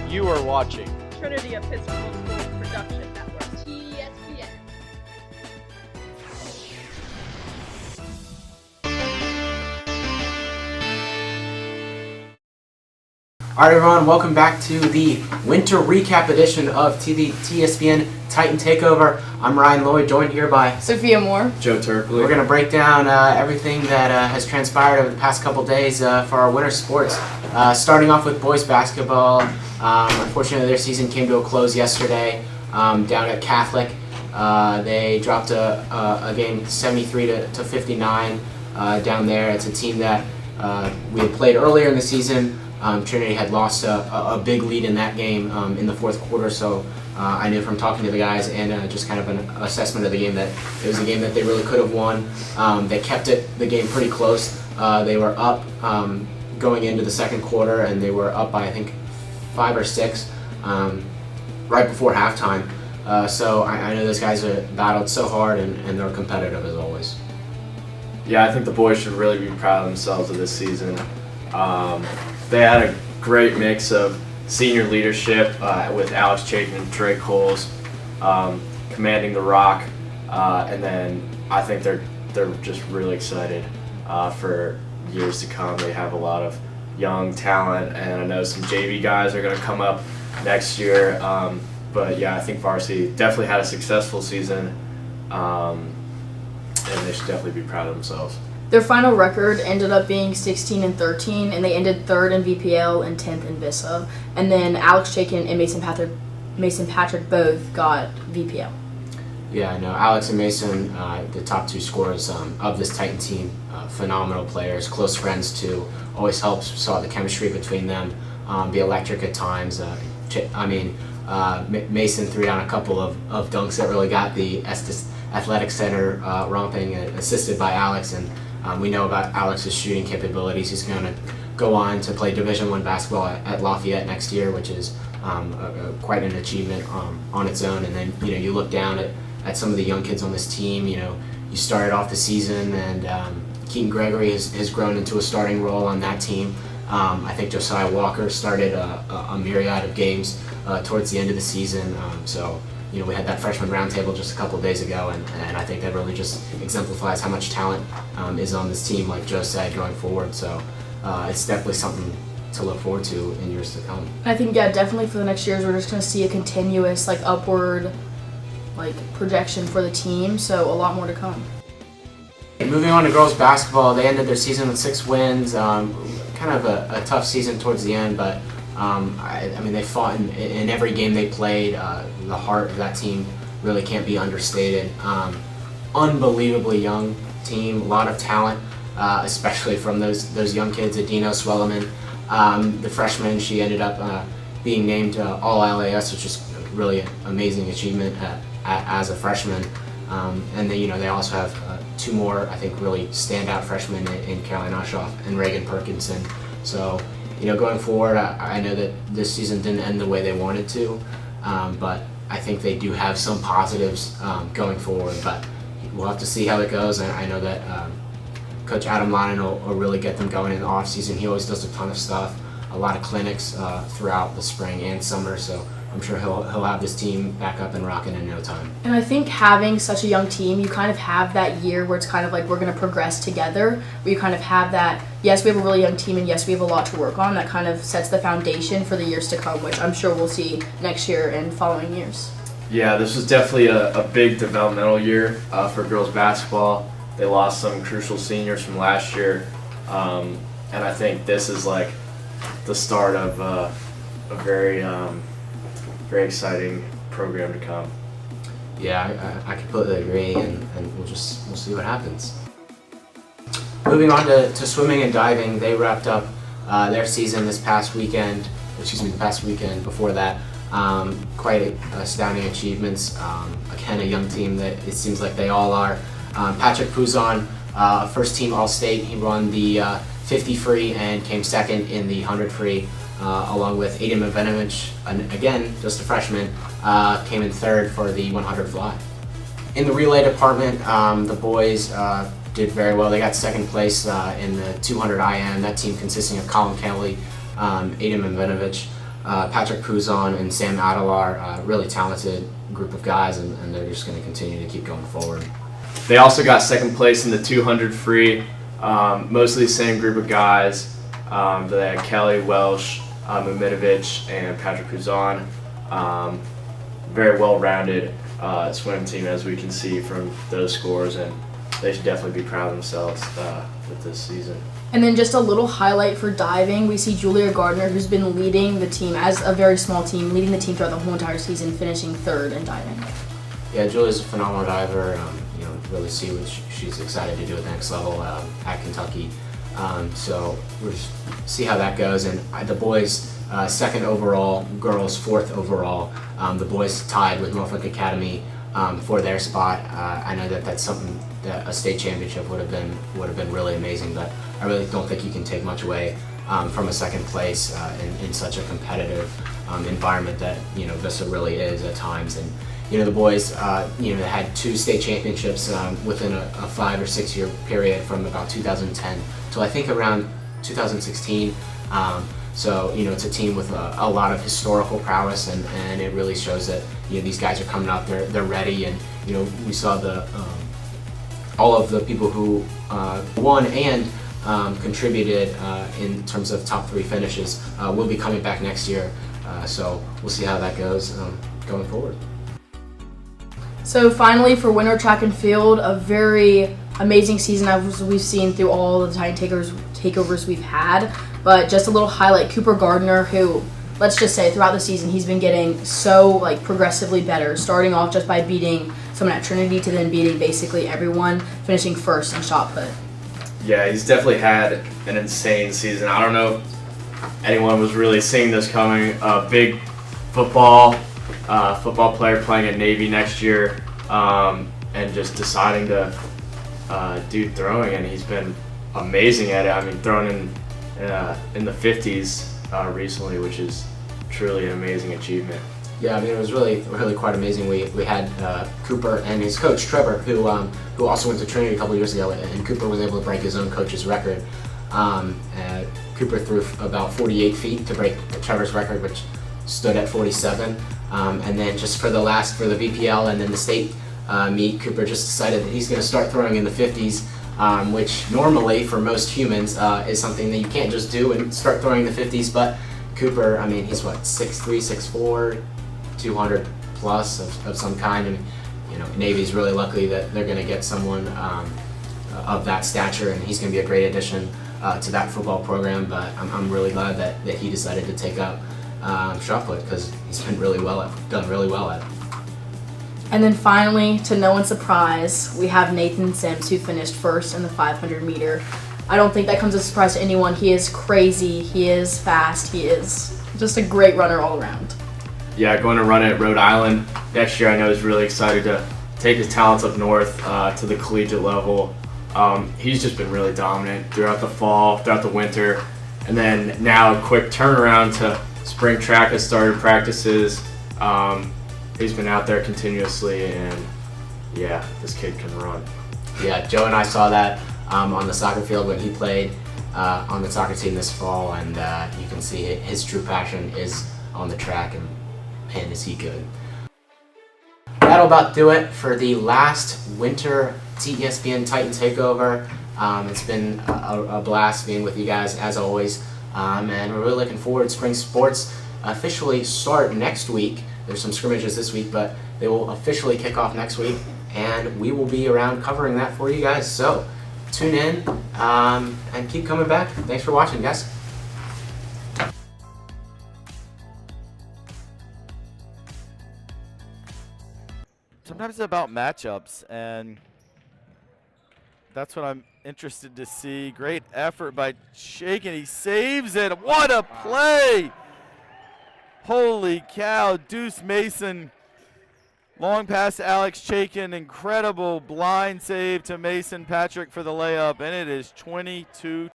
You are watching Trinity Episcopal School Production Network, TESPN. Alright everyone, welcome back to the winter recap edition of the TESPN Titan Takeover. I'm Ryan Lloyd, joined here by Sophia Moore. Joe Turkley. We're going to break down everything that has transpired over the past couple days for our winter sports. Starting off with boys basketball. Unfortunately, their season came to a close yesterday down at Catholic. They dropped a game 73 to 59 down there. It's a team that we had played earlier in the season. Trinity had lost a big lead in that game in the fourth quarter, so I knew from talking to the guys and just kind of an assessment of the game that it was a game that they really could have won. They kept the game pretty close. They were up going into the second quarter, and they were up by I think 5 or 6 right before halftime. So I know those guys have battled so hard, and they're competitive as always. Yeah, I think the boys should really be proud of themselves of this season. They had a great mix of senior leadership with Alex Chapin and Trey Coles commanding the rock, and then I think they're just really excited for years to come. They have a lot of young talent, and I know some JV guys are going to come up next year. But yeah, I think varsity definitely had a successful season, and they should definitely be proud of themselves. Their final record ended up being 16-13, and they ended 3rd in VPL and 10th in VISA. And then Alex Chapin and Mason Patrick both got VPL. Yeah, I know. Alex and Mason, the top 2 scorers of this Titan team, phenomenal players, close friends too. Always helps. Saw the chemistry between them be electric at times. Mason threw down a couple of dunks that really got the athletic center romping, assisted by Alex. And we know about Alex's shooting capabilities. He's going to go on to play Division I basketball at Lafayette next year, which is quite an achievement on its own. And then you look down at some of the young kids on this team. You started off the season, and Keaton Gregory has grown into a starting role on that team. I think Josiah Walker started a myriad of games towards the end of the season. We had that freshman roundtable just a couple of days ago, and I think that really just exemplifies how much talent is on this team, like Joe said, going forward. So it's definitely something to look forward to in years to come. I think, yeah, definitely for the next years, we're just going to see a continuous, upward, projection for the team. So a lot more to come. Moving on to girls basketball, they ended their season with 6 wins. Kind of a tough season towards the end, but they fought in every game they played. The heart of that team really can't be understated. Unbelievably young team, a lot of talent, especially from those young kids. Adino Swelleman, the freshman, she ended up being named All LAS, which is really an amazing achievement as a freshman. And then they also have 2 more, I think, really standout freshmen in Caroline Oshoff and Reagan Perkinson. So going forward, I know that this season didn't end the way they wanted to, but I think they do have some positives going forward. But we'll have to see how it goes. And I know that Coach Adam Lonnon will really get them going in the off season. He always does a ton of stuff, a lot of clinics throughout the spring and summer. So I'm sure he'll have this team back up and rocking in no time. And I think having such a young team, you kind of have that year where it's kind of like we're going to progress together, where you kind of have that, yes, we have a really young team, and yes, we have a lot to work on. That kind of sets the foundation for the years to come, which I'm sure we'll see next year and following years. Yeah, this was definitely a big developmental year for girls basketball. They lost some crucial seniors from last year, and I think this is the start of a very exciting program to come. Yeah, I completely agree, and we'll see what happens. Moving on to swimming and diving, they wrapped up their season the past weekend before that. Quite astounding achievements. Again, a young team that it seems like they all are. Patrick Pouzon, first team All-State. He won the 50 free and came second in the 100 free. Along with Aiden Mavenovich, and again, just a freshman, came in 3rd for the 100 fly. In the relay department, the boys did very well. They got 2nd place in the 200 IM. That team consisting of Colin Kelly, Aiden Mavenovich, Patrick Pouzon and Sam Adelar, really talented group of guys, and they're just going to continue to keep going forward. They also got second place in the 200 free. Mostly the same group of guys. They had Kelly, Welsh, Mamidovic, and Patrick Pouzon. Very well-rounded swim team, as we can see from those scores, and they should definitely be proud of themselves with this season. And then just a little highlight for diving, we see Julia Gardner, who's been leading the team as a very small team, leading the team throughout the whole entire season, finishing third in diving. Yeah, Julia's a phenomenal diver. Really see what she's excited to do at the next level at Kentucky. So we'll just see how that goes. And the boys, second overall, girls fourth overall. The boys tied with Norfolk Academy for their spot. I know that that's something that a state championship would have been really amazing, but I really don't think you can take much away from a second place in such a competitive environment that Vista really is at times. And the boys had 2 state championships within a 5 or 6 year period from about 2010 till I think around 2016. So it's a team with a lot of historical prowess, and it really shows that these guys are coming up, they're ready, and we saw all of the people who won and contributed in terms of top 3 finishes will be coming back next year. So we'll see how that goes going forward. So finally, for winter track and field, a very amazing season as we've seen through all the Titan takeovers we've had. But just a little highlight, Cooper Gardner, who, let's just say, throughout the season, he's been getting so progressively better, starting off just by beating someone at Trinity to then beating basically everyone, finishing first in shot put. Yeah, he's definitely had an insane season. I don't know if anyone was really seeing this coming. A big football player playing at Navy next year, and just deciding to do throwing, and he's been amazing at it. I mean, throwing in the 50s recently, which is truly an amazing achievement. Yeah, I mean, it was really quite amazing. We had Cooper and his coach Trevor, who also went to Trinity a couple years ago, and Cooper was able to break his own coach's record. Cooper threw about 48 feet to break Trevor's record, which stood at 47. And then just for the VPL and then the state meet, Cooper just decided that he's going to start throwing in the 50s, which normally for most humans is something that you can't just do and start throwing in the 50s. But Cooper, I mean, he's 6'3", 6'4", 200 plus of some kind, and Navy's really lucky that they're going to get someone of that stature, and he's going to be a great addition to that football program. But I'm really glad that he decided to take up shot put, because he's been done really well at it. And then finally, to no one's surprise, we have Nathan Sims, who finished first in the 500 meter. I don't think that comes as a surprise to anyone. He is crazy, he is fast, he is just a great runner all around. Yeah, going to run at Rhode Island next year. I know he's really excited to take his talents up north to the collegiate level. He's just been really dominant throughout the fall, throughout the winter, and then now a quick turnaround to spring track has started practices. He's been out there continuously, and yeah, this kid can run. Yeah, Joe and I saw that on the soccer field when he played on the soccer team this fall, and you can see his true passion is on the track, and man, is he good. That'll about do it for the last winter TESPN Titan Takeover. It's been a blast being with you guys as always, and we're really looking forward. Spring sports officially start next week. There's some scrimmages this week, but they will officially kick off next week, and we will be around covering that for you guys. So tune in and keep coming back. Thanks for watching, guys. Sometimes it's about matchups, and that's what I'm interested to see. Great effort by Shakin. He saves it. What a play! Holy cow. Deuce Mason. Long pass to Alex Chaikin. Incredible blind save to Mason Patrick for the layup, and it is 22-20.